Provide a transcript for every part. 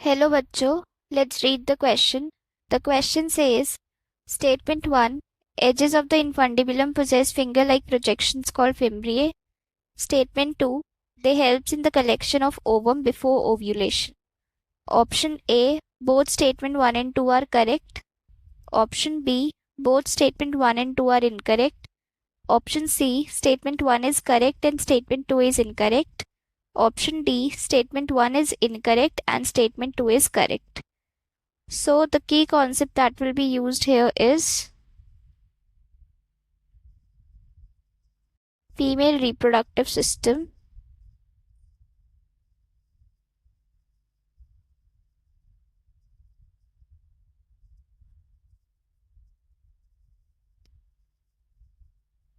Hello बच्चों, let's read the question. The question says, Statement 1, edges of the infundibulum possess finger-like projections called fimbriae. Statement 2, they helps in the collection of ovum before ovulation. Option A, both statement 1 and 2 are correct. Option B, both statement 1 and 2 are incorrect. Option C, statement 1 is correct and statement 2 is incorrect. Option D, statement 1 is incorrect and statement 2 is correct. So the key concept that will be used here is female reproductive system,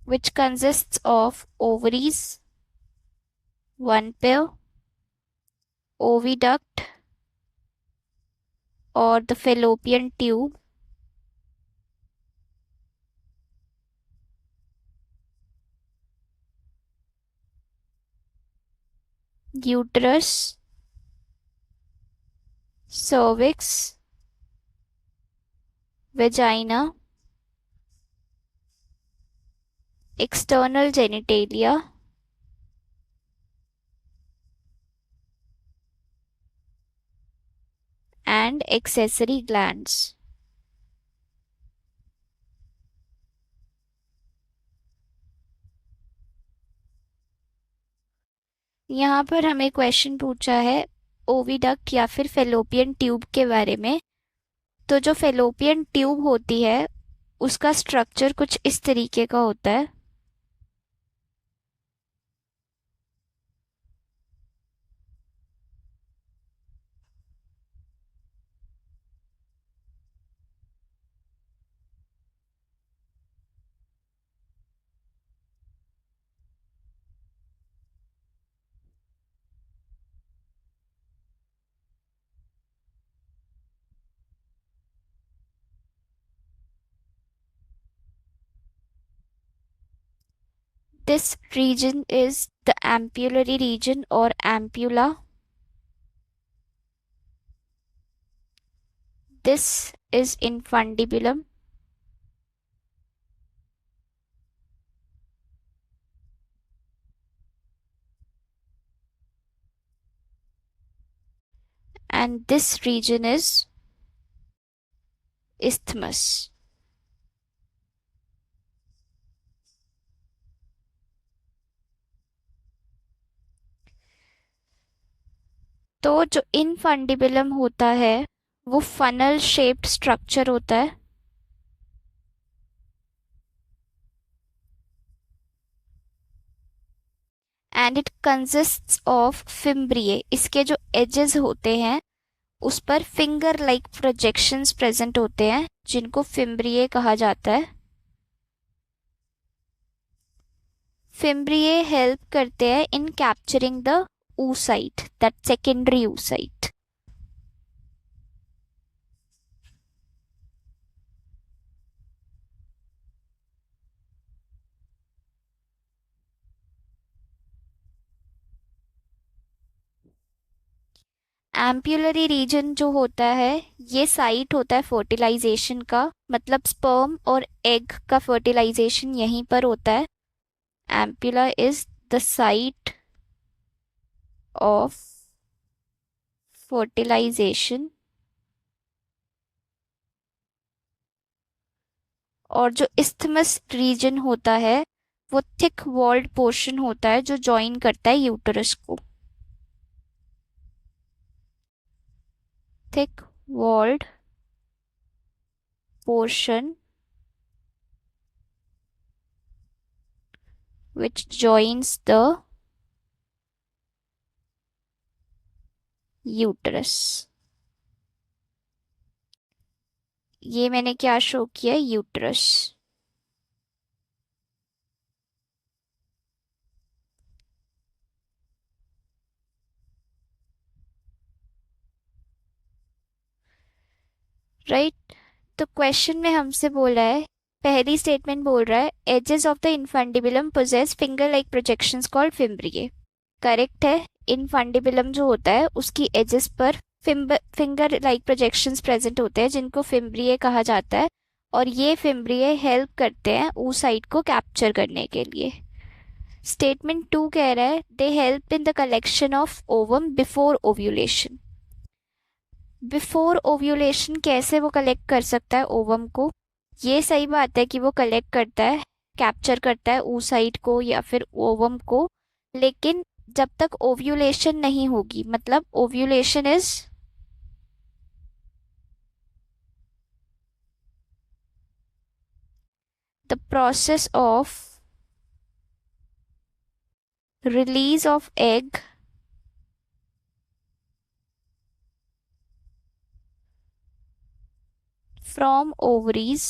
which consists of ovaries, one pair, oviduct or the fallopian tube, uterus, cervix, vagina, external genitalia, and accessory glands. यहाँ पर हमें question पूछा है oviduct या फिर fallopian tube के बारे में। तो जो फेलोपियन ट्यूब होती है उसका स्ट्रक्चर कुछ इस तरीके का होता है। This region is the ampullary region or ampulla. This is infundibulum. And this region is isthmus. तो जो इनफंडिबुलम होता है वो फनल शेप्ड स्ट्रक्चर होता है and it consists of fimbriae. इसके जो एजेस होते हैं उस पर फिंगर लाइक प्रोजेक्शंस प्रेजेंट होते हैं जिनको फिम्ब्रिए कहा जाता है। फिम्ब्रिए हेल्प करते हैं इन capturing the oocyte, that secondary oocyte. Ampullary region जो होता है ये साइट होता है फर्टिलाइजेशन का, मतलब स्पर्म और एग का फर्टिलाइजेशन यहीं पर होता है। Ampulla is the site of fertilisation. और जो इस्थमस रीजन होता है वो थिक वॉल्ड पोर्शन होता है जो जॉइन करता है यूटरस को। thick walled portion which joins the uterus. ये मैंने क्या शो किया, यूटरस। राइट तो क्वेश्चन में हमसे बोला है, पहली स्टेटमेंट बोल रहा है edges of the infundibulum poses finger like projections called fimbriae. Correct है, इनफंडिबुलम जो होता है उसकी एजेस पर फिंगर लाइक प्रोजेक्शंस प्रेजेंट होते हैं जिनको फिम्ब्रिए कहा जाता है, और ये फिम्ब्रिए हेल्प करते हैं oocyte को कैप्चर करने के लिए। स्टेटमेंट 2 कह रहा है they help in the collection of ovum before ovulation. Before ovulation कैसे वो कलेक्ट कर सकता है ओवम को? ये सही बात है कि वो कलेक्ट करता है, कैप्चर करता है oocyte को या फिर ओवम को, लेकिन जब तक ओव्यूलेशन नहीं होगी, मतलब ovulation is the process of release of egg from ovaries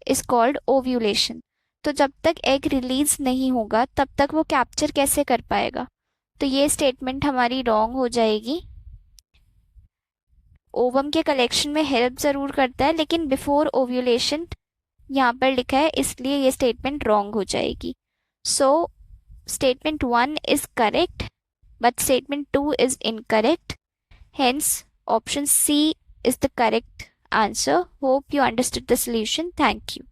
is called ovulation। तो जब तक एग रिलीज नहीं होगा तब तक वो कैप्चर कैसे कर पाएगा? तो ये स्टेटमेंट हमारी रॉन्ग हो जाएगी। ओवम के कलेक्शन में हेल्प जरूर करता है, लेकिन बिफोर ओव्यूलेशन यहाँ पर लिखा है, इसलिए ये स्टेटमेंट रॉन्ग हो जाएगी। So statement 1 is correct but statement 2 is incorrect. Hence, option C is the correct answer. Hope you understood the solution. Thank you.